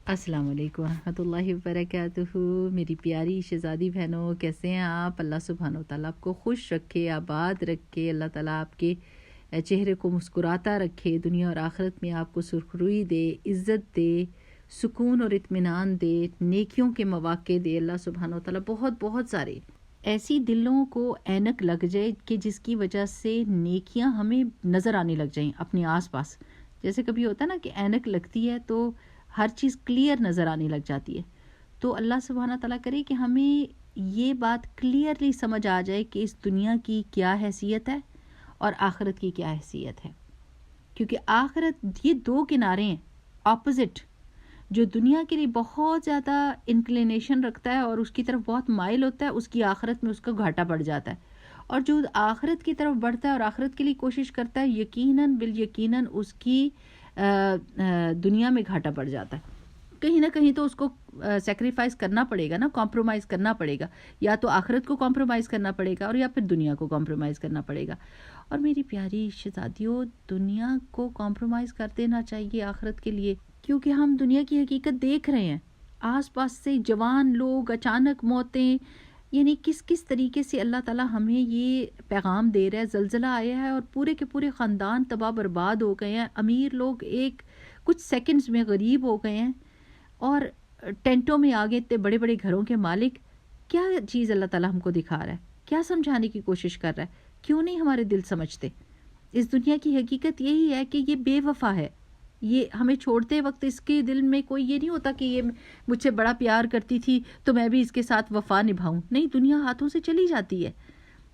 السلام علیکم ورحمۃ اللہ وبرکاتہ۔ میری پیاری شہزادی بہنوں، کیسے ہیں آپ؟ اللہ سبحانہ و تعالیٰ آپ کو خوش رکھے، آباد رکھے، اللہ تعالیٰ آپ کے چہرے کو مسکراتا رکھے، دنیا اور آخرت میں آپ کو سرخروئی دے، عزت دے، سکون اور اطمینان دے، نیکیوں کے مواقع دے اللہ سبحانہ و تعالیٰ، بہت بہت سارے ایسی دلوں کو اینک لگ جائے کہ جس کی وجہ سے نیکیاں ہمیں نظر آنے لگ جائیں اپنے آس پاس۔ جیسے کبھی ہوتا ہے نا کہ اینک لگتی ہے تو ہر چیز کلیئر نظر آنے لگ جاتی ہے، تو اللہ سبحانہ تعالیٰ کرے کہ ہمیں یہ بات کلیئرلی سمجھ آ جائے کہ اس دنیا کی کیا حیثیت ہے اور آخرت کی کیا حیثیت ہے، کیونکہ آخرت یہ دو کنارے ہیں اپوزٹ، جو دنیا کے لیے بہت زیادہ انکلینیشن رکھتا ہے اور اس کی طرف بہت مائل ہوتا ہے، اس کی آخرت میں اس کا گھاٹا پڑ جاتا ہے، اور جو آخرت کی طرف بڑھتا ہے اور آخرت کے لیے کوشش کرتا ہے، یقیناً بالیقیناً اس کی دنیا میں گھاٹا پڑ جاتا ہے۔ کہیں نہ کہیں تو اس کو سیکریفائز کرنا پڑے گا نا، کمپرومائز کرنا پڑے گا، یا تو آخرت کو کمپرومائز کرنا پڑے گا اور یا پھر دنیا کو کمپرومائز کرنا پڑے گا۔ اور میری پیاری شہزادیوں، دنیا کو کمپرومائز کر دینا چاہیے آخرت کے لیے، کیونکہ ہم دنیا کی حقیقت دیکھ رہے ہیں، آس پاس سے جوان لوگ، اچانک موتیں، یعنی کس طریقے سے اللہ تعالیٰ ہمیں یہ پیغام دے رہا ہے، زلزلہ آیا ہے اور پورے کے پورے خاندان تباہ برباد ہو گئے ہیں، امیر لوگ کچھ سیکنڈز میں غریب ہو گئے ہیں، اور ٹینٹوں میں آگے اتنے بڑے بڑے گھروں کے مالک۔ کیا چیز اللہ تعالیٰ ہم کو دکھا رہا ہے؟ کیا سمجھانے کی کوشش کر رہا ہے؟ کیوں نہیں ہمارے دل سمجھتے؟ اس دنیا کی حقیقت یہی ہے کہ یہ بے وفا ہے، یہ ہمیں چھوڑتے وقت اس کے دل میں کوئی یہ نہیں ہوتا کہ یہ مجھ سے بڑا پیار کرتی تھی تو میں بھی اس کے ساتھ وفا نبھاؤں، نہیں، دنیا ہاتھوں سے چلی جاتی ہے۔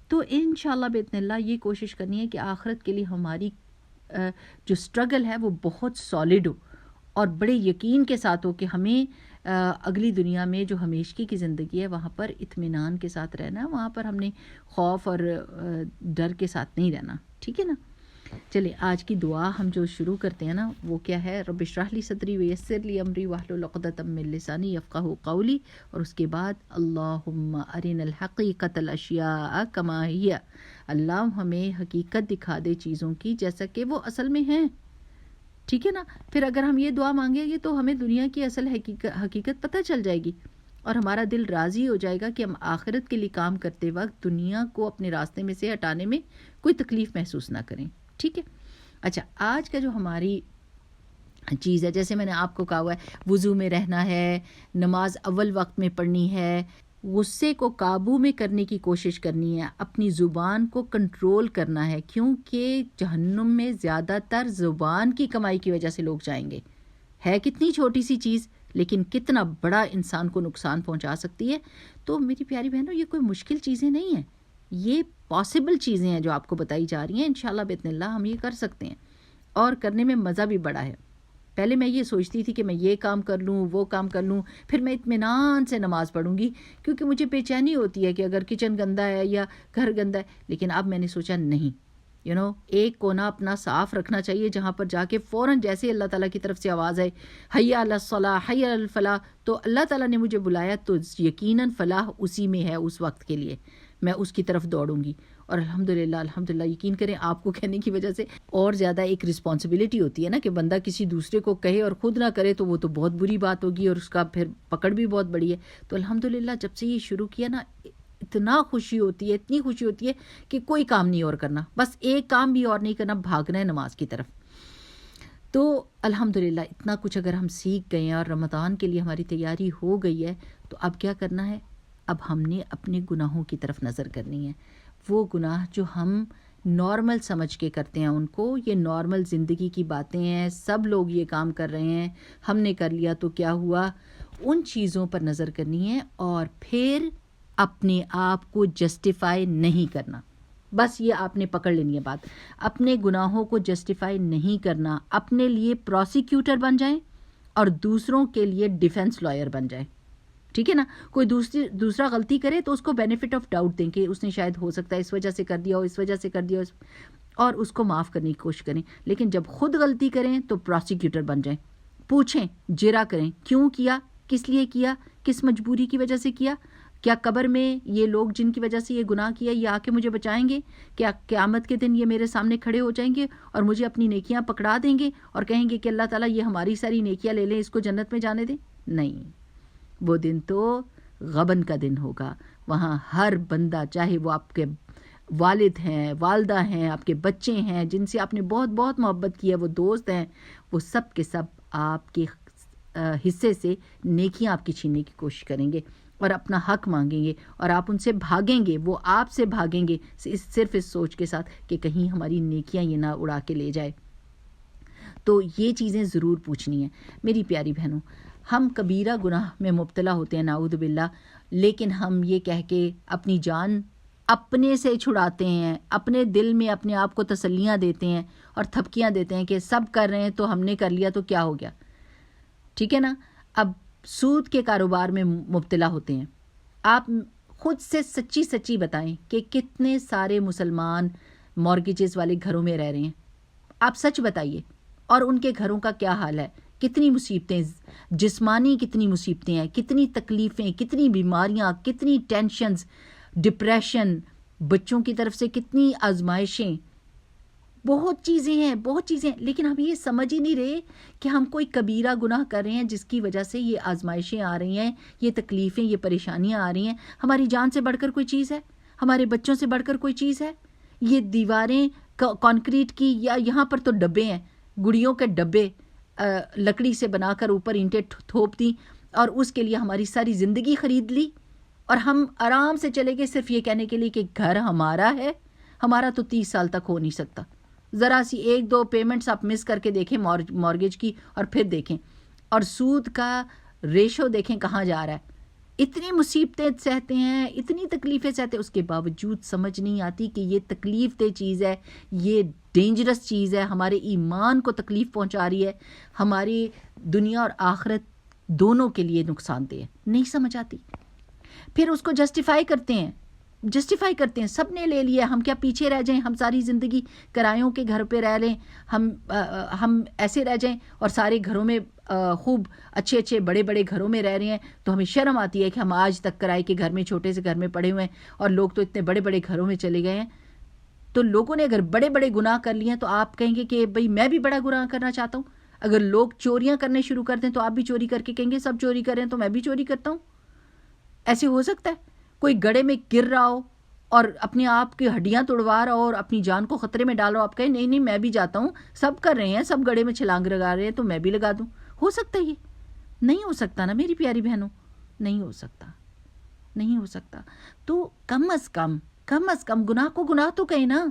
تو انشاءاللہ باذن اللہ یہ کوشش کرنی ہے کہ آخرت کے لیے ہماری جو سٹرگل ہے وہ بہت سالڈ ہو اور بڑے یقین کے ساتھ ہو کہ ہمیں اگلی دنیا میں جو ہمیشگی کی زندگی ہے وہاں پر اطمینان کے ساتھ رہنا ہے، وہاں پر ہم نے خوف اور ڈر کے ساتھ نہیں رہنا، ٹھیک ہے نا؟ چلے آج کی دعا ہم جو شروع کرتے ہیں نا وہ کیا ہے؟ رب اشرح لی صدری ویسر لی امری واحلل عقدۃ من لسانی یفقہوا قولی، اور اس کے بعد اللہم ارنا الحقیقۃ الاشیاء کما ہی، اللہ ہمیں حقیقت دکھا دے چیزوں کی جیسا کہ وہ اصل میں ہیں، ٹھیک ہے نا؟ پھر اگر ہم یہ دعا مانگیں گے تو ہمیں دنیا کی اصل حقیقت پتہ چل جائے گی اور ہمارا دل راضی ہو جائے گا کہ ہم آخرت کے لیے کام کرتے وقت دنیا کو اپنے راستے میں سے ہٹانے میں کوئی تکلیف محسوس نہ کریں، ٹھیک ہے؟ اچھا، آج کا جو ہماری چیز ہے، جیسے میں نے آپ کو کہا ہوا ہے، وضو میں رہنا ہے، نماز اول وقت میں پڑھنی ہے، غصے کو قابو میں کرنے کی کوشش کرنی ہے، اپنی زبان کو کنٹرول کرنا ہے، کیونکہ جہنم میں زیادہ تر زبان کی کمائی کی وجہ سے لوگ جائیں گے۔ ہے کتنی چھوٹی سی چیز لیکن کتنا بڑا انسان کو نقصان پہنچا سکتی ہے۔ تو میری پیاری بہنوں، یہ کوئی مشکل چیزیں نہیں ہیں، یہ پاسبل چیزیں ہیں جو آپ کو بتائی جا رہی ہیں، انشاءاللہ باذن اللہ ہم یہ کر سکتے ہیں اور کرنے میں مزہ بھی بڑا ہے۔ پہلے میں یہ سوچتی تھی کہ میں یہ کام کر لوں، وہ کام کر لوں، پھر میں اطمینان سے نماز پڑھوں گی، کیونکہ مجھے بے چینی ہوتی ہے کہ اگر کچن گندا ہے یا گھر گندا ہے، لیکن اب میں نے سوچا نہیں، ایک کونا اپنا صاف رکھنا چاہیے جہاں پر جا کے فوراً جیسے اللہ تعالیٰ کی طرف سے آواز آئے حی علی الصلاح، حی علی الفلاح، تو اللہ تعالیٰ نے مجھے بلایا تو یقیناً فلاح اسی میں ہے، اس وقت کے لیے میں اس کی طرف دوڑوں گی۔ اور الحمدللہ یقین کریں، آپ کو کہنے کی وجہ سے اور زیادہ ایک رسپانسبلٹی ہوتی ہے نا کہ بندہ کسی دوسرے کو کہے اور خود نہ کرے تو وہ تو بہت بری بات ہوگی اور اس کا پھر پکڑ بھی بہت بڑی ہے۔ تو الحمدللہ جب سے یہ شروع کیا نا، اتنا خوشی ہوتی ہے، اتنی خوشی ہوتی ہے کہ کوئی کام نہیں اور کرنا، بس ایک کام بھی اور نہیں کرنا، بھاگنا ہے نماز کی طرف۔ تو الحمدللہ اتنا کچھ اگر ہم سیکھ گئے ہیں اور رمضان کے لیے ہماری تیاری ہو گئی ہے، تو اب کیا کرنا ہے؟ اب ہم نے اپنے گناہوں کی طرف نظر کرنی ہے۔ وہ گناہ جو ہم نارمل سمجھ کے کرتے ہیں، ان کو، یہ نارمل زندگی کی باتیں ہیں، سب لوگ یہ کام کر رہے ہیں، ہم نے کر لیا تو کیا ہوا، ان چیزوں پر نظر کرنی ہے اور پھر اپنے آپ کو جسٹیفائی نہیں کرنا۔ بس یہ آپ نے پکڑ لینی ہے بات، اپنے گناہوں کو جسٹیفائی نہیں کرنا، اپنے لیے پروسیکیوٹر بن جائیں اور دوسروں کے لیے ڈیفنس لائر بن جائیں، ٹھیک ہے نا؟ کوئی دوسرا غلطی کرے تو اس کو بینیفٹ آف ڈاؤٹ دیں کہ اس نے شاید ہو سکتا ہے اس وجہ سے کر دیا ہو، اس وجہ سے کر دیا ہو، اور اس کو معاف کرنے کی کوشش کریں۔ لیکن جب خود غلطی کریں تو پروسیکیوٹر بن جائیں، پوچھیں، جرا کریں، کیوں کیا، کس لیے کیا، کس مجبوری کی وجہ سے کیا، کیا قبر میں یہ لوگ جن کی وجہ سے یہ گناہ کیا یہ آ کے مجھے بچائیں گے؟ کیا قیامت کے دن یہ میرے سامنے کھڑے ہو جائیں گے اور مجھے اپنی نیکیاں پکڑا دیں گے اور کہیں گے کہ اللہ تعالیٰ یہ ہماری ساری نیکیاں لے لیں، اس کو جنت میں جانے دیں؟ نہیں، وہ دن تو غبن کا دن ہوگا. وہاں ہر بندہ، چاہے وہ آپ کے والد ہیں، والدہ ہیں، آپ کے بچے ہیں، جن سے آپ نے بہت بہت محبت کی ہے، وہ دوست ہیں، وہ سب کے سب آپ کے حصے سے نیکیاں آپ کی چھیننے کی کوشش کریں گے اور اپنا حق مانگیں گے، اور آپ ان سے بھاگیں گے، وہ آپ سے بھاگیں گے صرف اس سوچ کے ساتھ کہ کہیں ہماری نیکیاں یہ نہ اڑا کے لے جائے. تو یہ چیزیں ضرور پوچھنی ہیں. میری پیاری بہنوں، ہم کبیرہ گناہ میں مبتلا ہوتے ہیں نعوذ باللہ، لیکن ہم یہ کہہ کے اپنی جان اپنے سے چھڑاتے ہیں، اپنے دل میں اپنے آپ کو تسلیاں دیتے ہیں اور تھپکیاں دیتے ہیں کہ سب کر رہے ہیں تو ہم نے کر لیا تو کیا ہو گیا. ٹھیک ہے نا؟ اب سود کے کاروبار میں مبتلا ہوتے ہیں. آپ خود سے سچی سچی بتائیں کہ کتنے سارے مسلمان مورگیجز والے گھروں میں رہ رہے ہیں. آپ سچ بتائیے، اور ان کے گھروں کا کیا حال ہے. کتنی مصیبتیں، جسمانی کتنی مصیبتیں ہیں، کتنی تکلیفیں، کتنی بیماریاں، کتنی ٹینشنز، ڈپریشن، بچوں کی طرف سے کتنی آزمائشیں، بہت چیزیں ہیں، بہت چیزیں. لیکن ہم یہ سمجھ ہی نہیں رہے کہ ہم کوئی کبیرہ گناہ کر رہے ہیں جس کی وجہ سے یہ آزمائشیں آ رہی ہیں، یہ تکلیفیں، یہ پریشانیاں آ رہی ہیں. ہماری جان سے بڑھ کر کوئی چیز ہے؟ ہمارے بچوں سے بڑھ کر کوئی چیز ہے؟ یہ دیواریں کانکریٹ کی، یا یہاں پر تو ڈبے ہیں، گڑیوں کے ڈبے لکڑی سے بنا کر اوپر اینٹیں تھوپ دیں اور اس کے لیے ہماری ساری زندگی خرید لی، اور ہم آرام سے چلے گئے صرف یہ کہنے کے لیے کہ گھر ہمارا ہے. ہمارا تو 30 سال تک ہو نہیں سکتا. ذرا سی 1-2 پیمنٹس آپ مس کر کے دیکھیں مارگیج کی، اور پھر دیکھیں، اور سود کا ریشو دیکھیں کہاں جا رہا ہے. اتنی مصیبتیں سہتے ہیں، اتنی تکلیفیں سہتے ہیں، اس کے باوجود سمجھ نہیں آتی کہ یہ تکلیف دہ چیز ہے، یہ ڈینجرس چیز ہے، ہمارے ایمان کو تکلیف پہنچا رہی ہے، ہماری دنیا اور آخرت دونوں کے لیے نقصان دہ ہے. نہیں سمجھ آتی. پھر اس کو جسٹیفائی کرتے ہیں، سب نے لے لیا، ہم کیا پیچھے رہ جائیں؟ ہم ساری زندگی کرایوں کے گھر پہ رہ لیں، ہم ایسے رہ جائیں، اور سارے گھروں میں خوب اچھے اچھے بڑے بڑے گھروں میں رہ رہے ہیں. تو ہمیں شرم آتی ہے کہ ہم آج تک کرائے کے گھر میں، چھوٹے سے گھر میں پڑے ہوئے ہیں، اور لوگ تو اتنے بڑے بڑے گھروں میں چلے گئے ہیں. تو لوگوں نے اگر بڑے بڑے گناہ کر لیے ہیں تو آپ کہیں گے کہ بھئی میں بھی بڑا گناہ کرنا چاہتا ہوں. اگر لوگ چوریاں کرنے شروع کر دیں تو آپ بھی چوری کر کے کہیں گے سب چوری کر رہے ہیں تو میں بھی چوری کرتا ہوں. ایسے ہو سکتا ہے؟ کوئی گڑھے میں گر رہا ہو اور اپنے آپ کی ہڈیاں توڑوا رہا ہو اور اپنی جان کو خطرے میں ڈال رہا ہو، آپ کہیں نہیں نہیں میں بھی جاتا ہوں، سب کر رہے ہیں، سب گڑھے میں چھلانگ لگا رہے ہیں تو میں بھی لگا دوں. ہو سکتا ہے؟ یہ نہیں ہو سکتا نا میری پیاری بہنوں، نہیں ہو سکتا، نہیں ہو سکتا. تو کم از کم گناہ کو گناہ تو کہیں نا.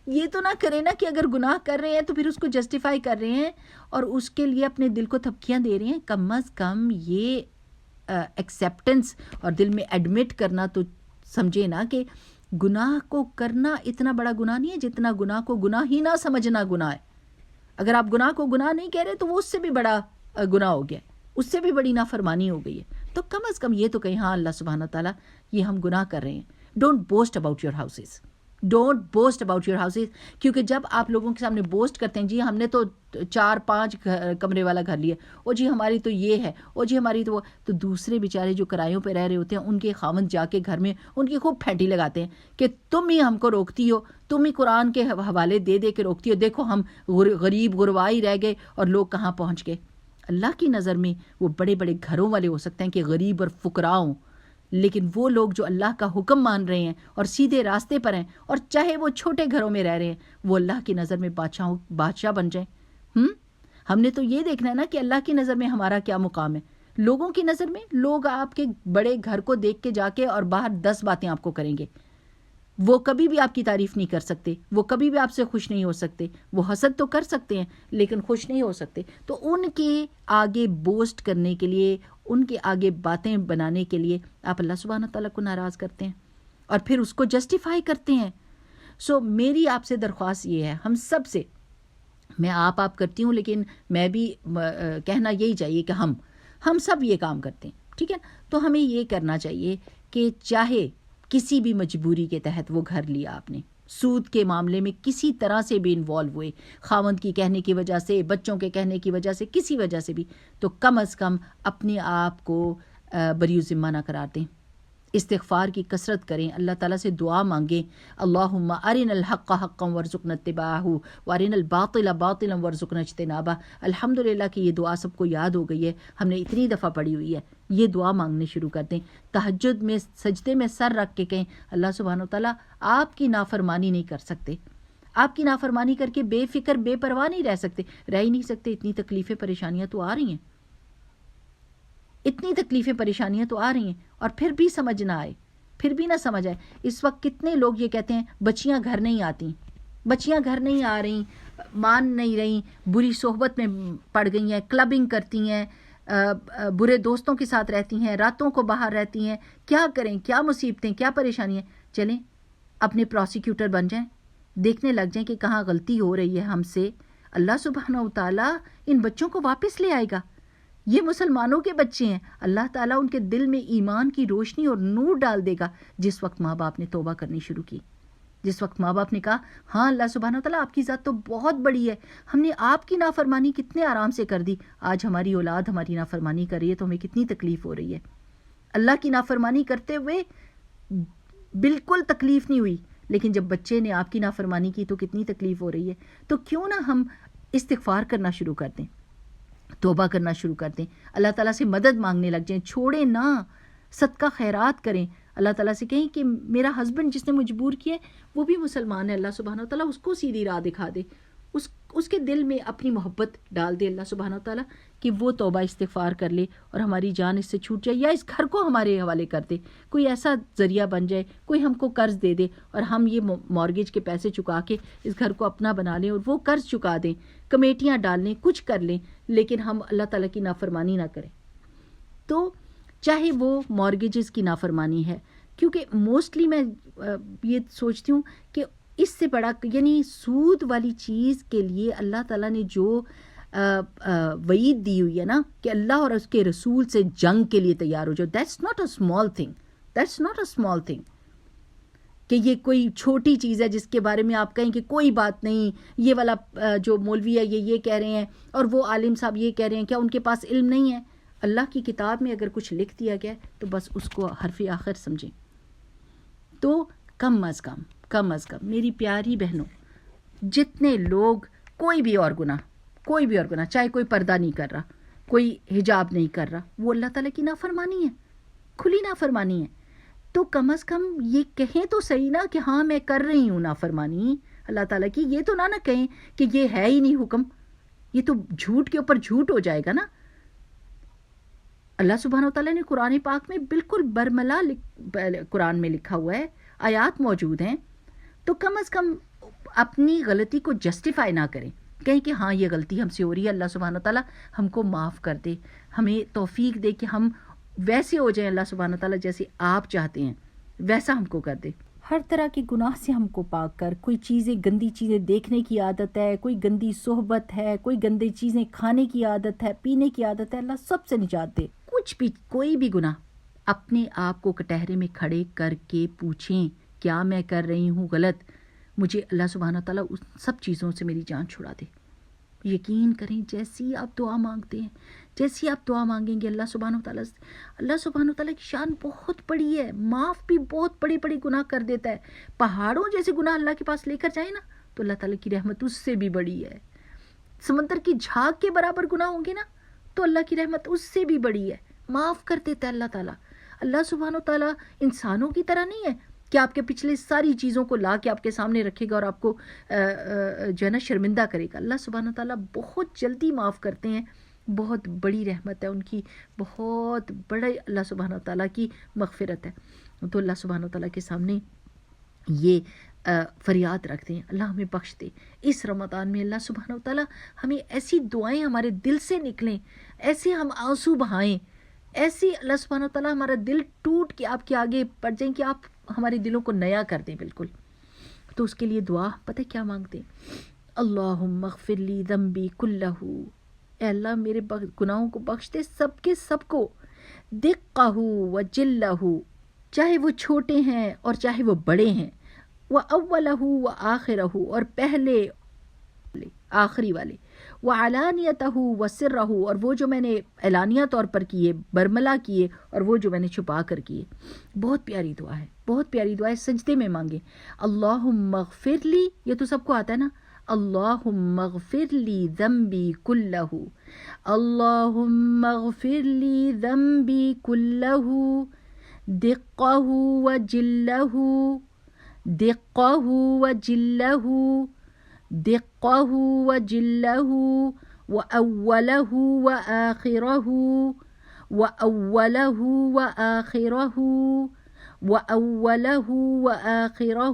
یہ تو نہ کرے نا کہ اگر گناہ کر رہے ہیں تو پھر اس کو جسٹیفائی کر رہے ہیں اور اس کے لیے اپنے دل کو تھپکیاں دے رہے ہیں. کم از کم یہ ایکسیپٹنس اور دل میں ایڈمٹ کرنا تو سمجھے نا کہ گناہ کو کرنا اتنا بڑا گناہ نہیں ہے جتنا گناہ کو گناہ ہی نہ سمجھنا گناہ ہے. اگر آپ گناہ کو گناہ نہیں کہہ رہے تو وہ اس سے بھی بڑا گناہ ہو گیا، اس سے بھی بڑی نافرمانی ہو گئی ہے. تو کم از کم یہ تو کہیں ہاں اللہ سبحانہ تعالیٰ یہ ہم گناہ کر رہے ہیں. Don't boost about your houses, don't boost about your houses. کیونکہ جب آپ لوگوں کے سامنے بوسٹ کرتے ہیں، جی ہم نے تو 4-5 کمرے والا گھر لیا، او جی ہماری تو یہ ہے، او جی ہماری تو وہ، تو دوسرے بیچارے جو کرایوں پہ رہ رہے ہوتے ہیں ان کے خاوند جا کے گھر میں ان کی خوب پھینٹی لگاتے ہیں کہ تم ہی ہم کو روکتی ہو، تم ہی قرآن کے حوالے دے دے کے روکتی ہو، دیکھو ہم غریب غربائی رہ گئے اور لوگ کہاں پہنچ گئے. اللہ کی نظر میں وہ بڑے بڑے گھروں والے ہو سکتے ہیں کہ غریب اور فقراء ہوں، لیکن وہ لوگ جو اللہ کا حکم مان رہے ہیں اور سیدھے راستے پر ہیں، اور چاہے وہ چھوٹے گھروں میں رہ رہے ہیں، وہ اللہ کی نظر میں بادشاہ بن جائیں. ہم نے تو یہ دیکھنا ہے نا کہ اللہ کی نظر میں ہمارا کیا مقام ہے. لوگوں کی نظر میں لوگ آپ کے بڑے گھر کو دیکھ کے جا کے اور باہر 10 باتیں آپ کو کریں گے. وہ کبھی بھی آپ کی تعریف نہیں کر سکتے، وہ کبھی بھی آپ سے خوش نہیں ہو سکتے. وہ حسد تو کر سکتے ہیں لیکن خوش نہیں ہو سکتے. تو ان کے آگے بوسٹ کرنے کے لیے، ان کے آگے باتیں بنانے کے لیے آپ اللہ سبحانہ تعالیٰ کو ناراض کرتے ہیں اور پھر اس کو جسٹیفائی کرتے ہیں. سو میری آپ سے درخواست یہ ہے، ہم سب سے، میں آپ کرتی ہوں لیکن میں بھی کہنا یہی چاہیے کہ ہم سب یہ کام کرتے ہیں، ٹھیک ہے. تو ہمیں یہ کرنا چاہیے کہ چاہے کسی بھی مجبوری کے تحت وہ گھر لیا آپ نے، سود کے معاملے میں کسی طرح سے بھی انوالو ہوئے، خاوند کی کہنے کی وجہ سے، بچوں کے کہنے کی وجہ سے، کسی وجہ سے بھی، تو کم از کم اپنے آپ کو بری ذمہ نہ قرار دیں. استغفار کی کثرت کریں, اللہ تعالیٰ سے دعا مانگیں, اللہم ارنا الحق حقا وارزقنا اتباعہ وارنا الباطل باطلا وارزقنا اجتنابہ. الحمدللہ کہ یہ دعا سب کو یاد ہو گئی ہے, ہم نے اتنی دفعہ پڑھی ہوئی ہے. یہ دعا مانگنے شروع کر دیں. تہجد میں سجدے میں سر رکھ کے کہیں اللہ سبحانہ وتعالیٰ آپ کی نافرمانی نہیں کر سکتے, آپ کی نافرمانی کر کے بے فکر بے پرواہ نہیں رہ سکتے, رہ ہی نہیں سکتے. اتنی تکلیفیں پریشانیاں تو آ رہی ہیں, اتنی تکلیفیں پریشانیاں تو آ رہی ہیں, اور پھر بھی سمجھ نہ آئے, پھر بھی نہ سمجھ آئے. اس وقت کتنے لوگ یہ کہتے ہیں بچیاں گھر نہیں آتی, بچیاں گھر نہیں آ رہی, مان نہیں رہی, بری صحبت میں پڑ گئی ہیں, کلبنگ کرتی ہیں, برے دوستوں کے ساتھ رہتی ہیں, راتوں کو باہر رہتی ہیں. کیا کریں, کیا مصیبتیں, کیا پریشانیاں. چلیں اپنے پروسیکیوٹر بن جائیں, دیکھنے لگ جائیں کہ کہاں غلطی ہو رہی ہے ہم سے. اللہ سبحانہ وتعالیٰ ان بچوں کو واپس لے آئے گا. یہ مسلمانوں کے بچے ہیں, اللہ تعالیٰ ان کے دل میں ایمان کی روشنی اور نور ڈال دے گا. جس وقت ماں باپ نے توبہ کرنی شروع کی, جس وقت ماں باپ نے کہا ہاں اللہ سبحانہ وتعالیٰ آپ کی ذات تو بہت بڑی ہے, ہم نے آپ کی نافرمانی کتنے آرام سے کر دی, آج ہماری اولاد ہماری نافرمانی کر رہی ہے تو ہمیں کتنی تکلیف ہو رہی ہے. اللہ کی نافرمانی کرتے ہوئے بالکل تکلیف نہیں ہوئی, لیکن جب بچے نے آپ کی نافرمانی کی تو کتنی تکلیف ہو رہی ہے. تو کیوں نہ ہم استغفار کرنا شروع کر دیں, توبہ کرنا شروع کر دیں, اللہ تعالیٰ سے مدد مانگنے لگ جائیں, چھوڑیں نہ, صدقہ خیرات کریں. اللہ تعالیٰ سے کہیں کہ میرا ہسبینڈ جس نے مجبور کیا ہے وہ بھی مسلمان ہے, اللہ سبحانہ وتعالیٰ اس کو سیدھی راہ دکھا دے, اس کے دل میں اپنی محبت ڈال دے اللہ سبحانہ وتعالیٰ کہ وہ توبہ استغفار کر لے اور ہماری جان اس سے چھوٹ جائے, یا اس گھر کو ہمارے حوالے کر دے, کوئی ایسا ذریعہ بن جائے, کوئی ہم کو قرض دے دے اور ہم یہ مارگیج کے پیسے چکا کے اس گھر کو اپنا بنا لیں اور وہ قرض چکا دیں, کمیٹیاں ڈال لیں, کچھ کر لیں, لیکن ہم اللہ تعالیٰ کی نافرمانی نہ کریں. تو چاہے وہ مارگیجز کی نافرمانی ہے, کیونکہ موسٹلی میں یہ سوچتی ہوں کہ اس سے بڑا یعنی سود والی چیز کے لیے اللہ تعالیٰ نے جو وعید دی ہوئی ہے نا کہ اللہ اور اس کے رسول سے جنگ کے لیے تیار ہو جاؤ, that's not a small thing, that's not a small thing. کہ یہ کوئی چھوٹی چیز ہے جس کے بارے میں آپ کہیں کہ کوئی بات نہیں, یہ والا جو مولوی ہے یہ کہہ رہے ہیں اور وہ عالم صاحب یہ کہہ رہے ہیں, کیا ان کے پاس علم نہیں ہے؟ اللہ کی کتاب میں اگر کچھ لکھ دیا گیا تو بس اس کو حرف آخر سمجھیں. تو کم از کم میری پیاری بہنوں, جتنے لوگ کوئی بھی اور گناہ, چاہے کوئی پردہ نہیں کر رہا, کوئی حجاب نہیں کر رہا, وہ اللہ تعالیٰ کی نافرمانی ہے, کھلی نافرمانی ہے. تو کم از کم یہ کہیں تو صحیح نا کہ ہاں میں کر رہی ہوں نافرمانی اللہ تعالیٰ کی. یہ تو نہ کہیں کہ یہ ہے ہی نہیں حکم, یہ تو جھوٹ کے اوپر جھوٹ ہو جائے گا نا. اللہ سبحانہ وتعالیٰ نے قرآن پاک میں بالکل برملا قرآن میں لکھا ہوا ہے, آیات موجود ہیں. تو کم از کم اپنی غلطی کو جسٹیفائی نہ کریں, کہیں کہ ہاں یہ غلطی ہم سے ہو رہی ہے, اللہ سبحانہ وتعالیٰ ہم کو معاف کر دے, ہمیں توفیق دے کہ ہم ویسے ہو جائیں اللہ سبحانہ وتعالیٰ جیسے آپ چاہتے ہیں ویسا ہم کو کر دے. ہر طرح کے گناہ سے ہم کو پاک کر. کوئی چیزیں گندی چیزیں دیکھنے کی عادت ہے, کوئی گندی صحبت ہے, کوئی گندی چیزیں کھانے کی عادت ہے, پینے کی عادت ہے, اللہ سب سے نجات دے. کچھ بھی کوئی بھی گناہ اپنے آپ کو کٹہرے میں کھڑے کر کے پوچھیں کیا میں کر رہی ہوں غلط, مجھے اللہ سبحانہ تعالیٰ اس سب چیزوں سے میری جان چھڑا دے. یقین کریں جیسی آپ دعا مانگتے ہیں, جیسی آپ دعا مانگیں گے اللہ سبحانہ تعالیٰ کی شان بہت بڑی ہے, معاف بھی بہت بڑے بڑے گناہ کر دیتا ہے. پہاڑوں جیسے گناہ اللہ کے پاس لے کر جائیں نا تو اللہ تعالیٰ کی رحمت اس سے بھی بڑی ہے. سمندر کی جھاگ کے برابر گناہ ہوں گے نا تو اللہ کی رحمت اس سے بھی بڑی ہے, معاف کر دیتا ہے اللہ تعالیٰ. اللہ سبحانہ تعالیٰ انسانوں کی طرح نہیں ہے کہ آپ کے پچھلے ساری چیزوں کو لا کے آپ کے سامنے رکھے گا اور آپ کو جو ہے نا شرمندہ کرے گا. اللہ سبحانہ تعالیٰ بہت جلدی معاف کرتے ہیں, بہت بڑی رحمت ہے ان کی, بہت بڑے اللہ سبحانہ تعالیٰ کی مغفرت ہے. تو اللہ سبحانہ تعالیٰ کے سامنے یہ فریاد رکھتے ہیں اللہ ہمیں بخش دے. اس رمضان میں اللہ سبحانہ تعالیٰ ہمیں ایسی دعائیں ہمارے دل سے نکلیں, ایسے ہم آنسو بہائیں, ایسی اللہ سبحانہ تعالیٰ ہمارا دل ٹوٹ کے آپ کے آگے پڑ جائیں کہ آپ ہمارے دلوں کو نیا کر دیں بالکل. تو اس کے لیے دعا پتہ کیا مانگتے ہیں, اللہم اغفر لی ذنبی کلہ, اے اللہ میرے گناہوں کو بخش دے سب کے سب کو, دقہ و جلہ, چاہے وہ چھوٹے ہیں اور چاہے وہ بڑے ہیں, و اولہ و آخرہ, اور پہلے آخری والے, وعلانیتہ وسرہ، اور وہ جو میں نے اعلانیہ طور پر کیے، برملا کیے، اور وہ جو میں نے چھپا کر کیے. بہت پیاری دعا ہے، بہت پیاری دعا ہے. سجدے میں مانگیں. اللہم اغفر لی، یہ تو سب کو آتا ہے نا. اللہم اغفر لی ذنبی کلہ، اللہم اغفر لی ذنبی کلہ دقہ وجلہ، دقہ وجلہ، دقہ وجلہ، وأولہ وآخرہ، وأولہ وآخرہ، وأولہ وآخرہ،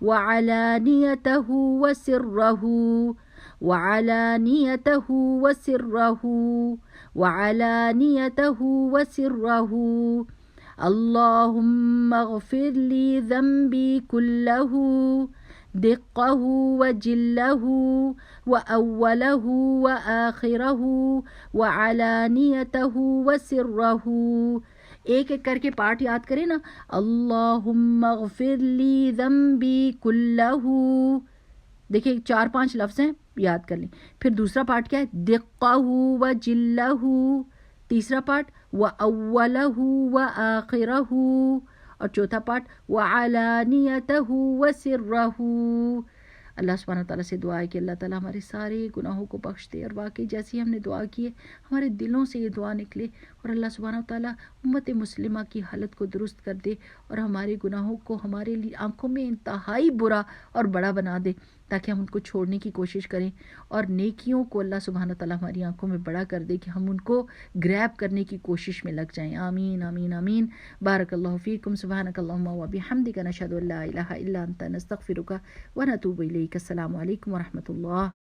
وعلانیتہ وسرہ، وعلانیتہ وسرہ، وعلانیتہ وسرہ. اللہم اغفر لی ذنبی کلہ دقہ وجلہ، وأولہ وآخرہ، وعلانیتہ وسرہ. ایک ایک کر کے پارٹ یاد کریں نا. اللہم اغفر لی ذنبی کلہ، دیکھیں 4-5 لفظ ہیں، یاد کر لیں. پھر دوسرا پارٹ کیا ہے؟ دقہ وجلہ. تیسرا پارٹ وأولہ وآخرہ، اور چوتھا پارٹ وعلانیتہ وسرہ. اللہ سبحانہ تعالیٰ سے دعا ہے کہ اللہ تعالیٰ ہمارے سارے گناہوں کو بخش دے، اور واقعی جیسی ہم نے دعا کی ہے ہمارے دلوں سے یہ دعا نکلے، اور اللہ سبحانہ تعالیٰ امت مسلمہ کی حالت کو درست کر دے، اور ہمارے گناہوں کو ہمارے لیے آنکھوں میں انتہائی برا اور بڑا بنا دے، تاکہ ہم ان کو چھوڑنے کی کوشش کریں، اور نیکیوں کو اللہ سبحانہ تعالیٰ ہماری آنکھوں میں بڑا کر دے کہ ہم ان کو گریب کرنے کی کوشش میں لگ جائیں. آمین آمین آمین. بارک اللہ فیکم. سبحانک اللہم و بحمدک، نشہد ان لا الہ الا انت، نستغفرک و نتوب الیک. السلام علیکم و رحمۃ اللہ.